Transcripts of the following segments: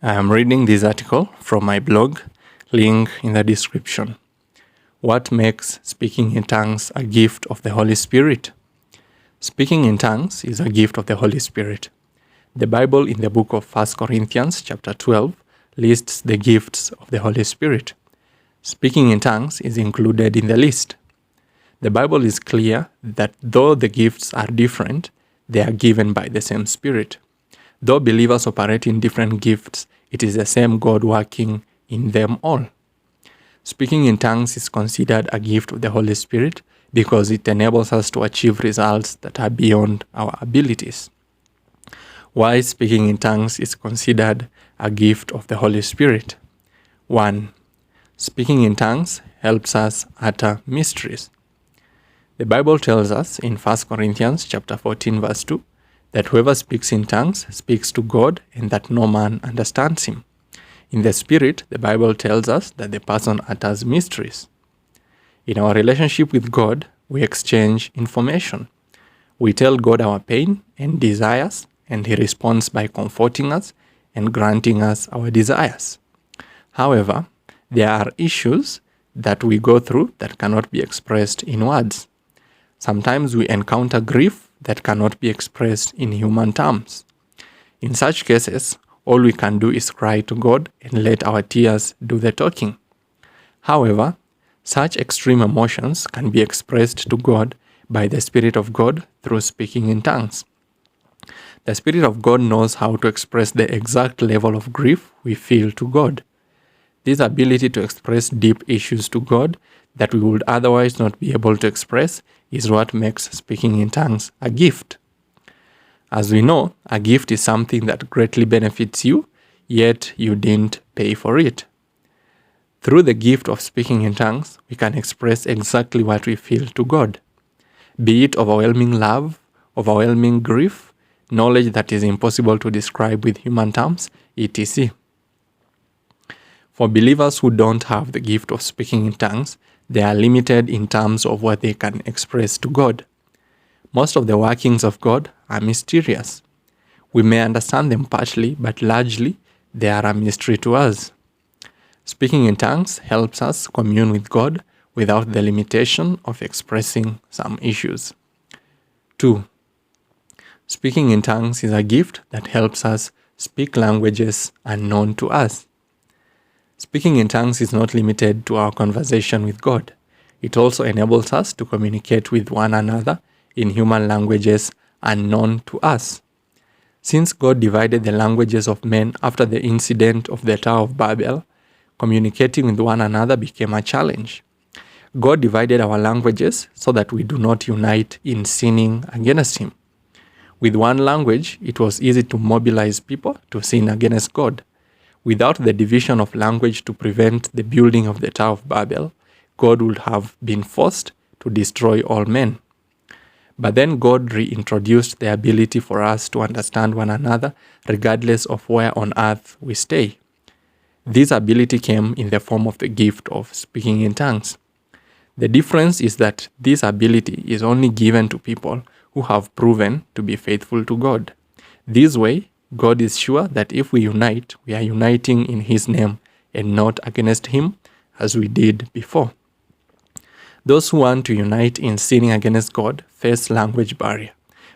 I am reading this article from my blog, link in the description. What makes speaking in tongues a gift of the Holy Spirit? Speaking in tongues is a gift of the Holy Spirit. The Bible in the book of 1 Corinthians chapter 12 lists the gifts of the Holy Spirit. Speaking in tongues is included in the list. The Bible is clear that though the gifts are different, they are given by the same Spirit. Though believers operate in different gifts, it is the same God working in them all. Speaking in tongues is considered a gift of the Holy Spirit because it enables us to achieve results that are beyond our abilities. Why speaking in tongues is considered a gift of the Holy Spirit? 1. Speaking in tongues helps us utter mysteries. The Bible tells us in 1 Corinthians chapter 14 verse 2 that whoever speaks in tongues speaks to God and that no man understands him. In the Spirit, the Bible tells us that the person utters mysteries. In our relationship with God, we exchange information. We tell God our pain and desires, and He responds by comforting us and granting us our desires. However, there are issues that we go through that cannot be expressed in words. Sometimes we encounter grief that cannot be expressed in human terms. In such cases, all we can do is cry to God and let our tears do the talking. However, such extreme emotions can be expressed to God by the Spirit of God through speaking in tongues. The Spirit of God knows how to express the exact level of grief we feel to God. This ability to express deep issues to God that we would otherwise not be able to express is what makes speaking in tongues a gift. As we know, a gift is something that greatly benefits you, yet you didn't pay for it. Through the gift of speaking in tongues, we can express exactly what we feel to God. Be it overwhelming love, overwhelming grief, knowledge that is impossible to describe with human terms, etc. For believers who don't have the gift of speaking in tongues, they are limited in terms of what they can express to God. Most of the workings of God are mysterious. We may understand them partially, but largely they are a mystery to us. Speaking in tongues helps us commune with God without the limitation of expressing some issues. 2. Speaking in tongues is a gift that helps us speak languages unknown to us. Speaking in tongues is not limited to our conversation with God. It also enables us to communicate with one another in human languages unknown to us. Since God divided the languages of men after the incident of the Tower of Babel, communicating with one another became a challenge. God divided our languages so that we do not unite in sinning against Him. With one language, it was easy to mobilize people to sin against God. Without the division of language to prevent the building of the Tower of Babel, God would have been forced to destroy all men. But then God reintroduced the ability for us to understand one another regardless of where on earth we stay. This ability came in the form of the gift of speaking in tongues. The difference is that this ability is only given to people who have proven to be faithful to God. This way, God is sure that if we unite, we are uniting in His name and not against Him as we did before. Those who want to unite in sinning against God face language barrier,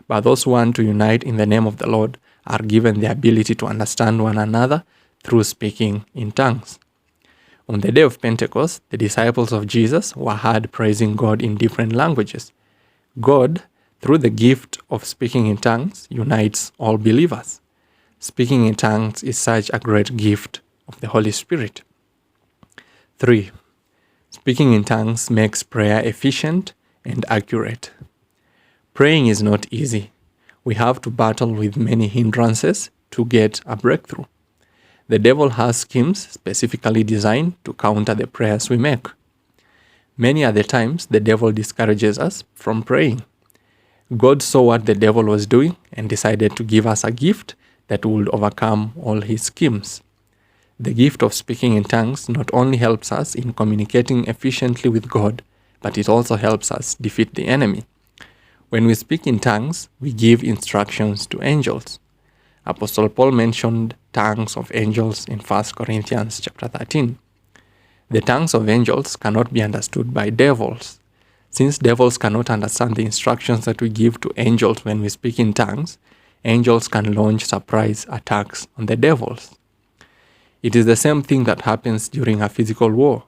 but those who want to unite in the name of the Lord are given the ability to understand one another through speaking in tongues. On the day of Pentecost, the disciples of Jesus were heard praising God in different languages. God, through the gift of speaking in tongues, unites all believers. Speaking in tongues is such a great gift of the Holy Spirit. 3. Speaking in tongues makes prayer efficient and accurate. Praying is not easy. We have to battle with many hindrances to get a breakthrough. The devil has schemes specifically designed to counter the prayers we make. Many are the times the devil discourages us from praying. God saw what the devil was doing and decided to give us a gift that would overcome all his schemes. The gift of speaking in tongues not only helps us in communicating efficiently with God, but it also helps us defeat the enemy. When we speak in tongues, we give instructions to angels. Apostle Paul mentioned tongues of angels in 1 Corinthians chapter 13. The tongues of angels cannot be understood by devils. Since devils cannot understand the instructions that we give to angels when we speak in tongues, angels can launch surprise attacks on the devils. It is the same thing that happens during a physical war.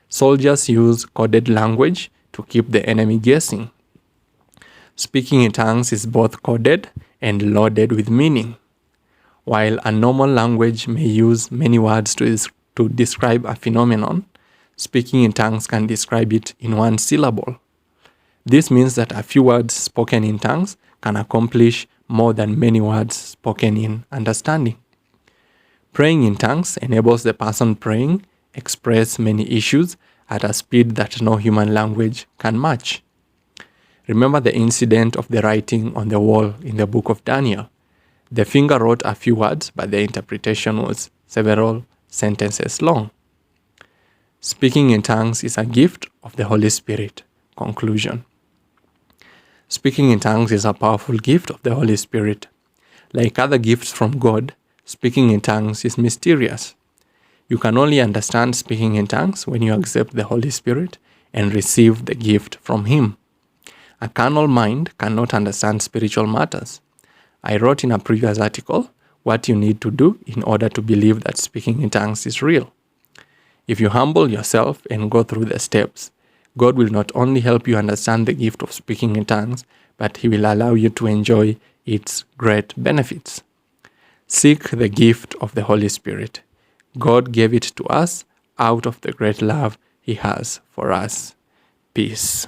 Soldiers use coded language to keep the enemy guessing. Speaking in tongues is both coded and loaded with meaning. While a normal language may use many words to describe a phenomenon, speaking in tongues can describe it in one syllable. This means that a few words spoken in tongues can accomplish more than many words spoken in understanding. Praying in tongues enables the person praying express many issues at a speed that no human language can match. Remember the incident of the writing on the wall in the book of Daniel. The finger wrote a few words, but the interpretation was several sentences long. Speaking in tongues is a gift of the Holy Spirit. Conclusion. Speaking in tongues is a powerful gift of the Holy Spirit. Like other gifts from God, speaking in tongues is mysterious. You can only understand speaking in tongues when you accept the Holy Spirit and receive the gift from Him. A carnal mind cannot understand spiritual matters. I wrote in a previous article what you need to do in order to believe that speaking in tongues is real. If you humble yourself and go through the steps, God will not only help you understand the gift of speaking in tongues, but He will allow you to enjoy its great benefits. Seek the gift of the Holy Spirit. God gave it to us out of the great love He has for us. Peace.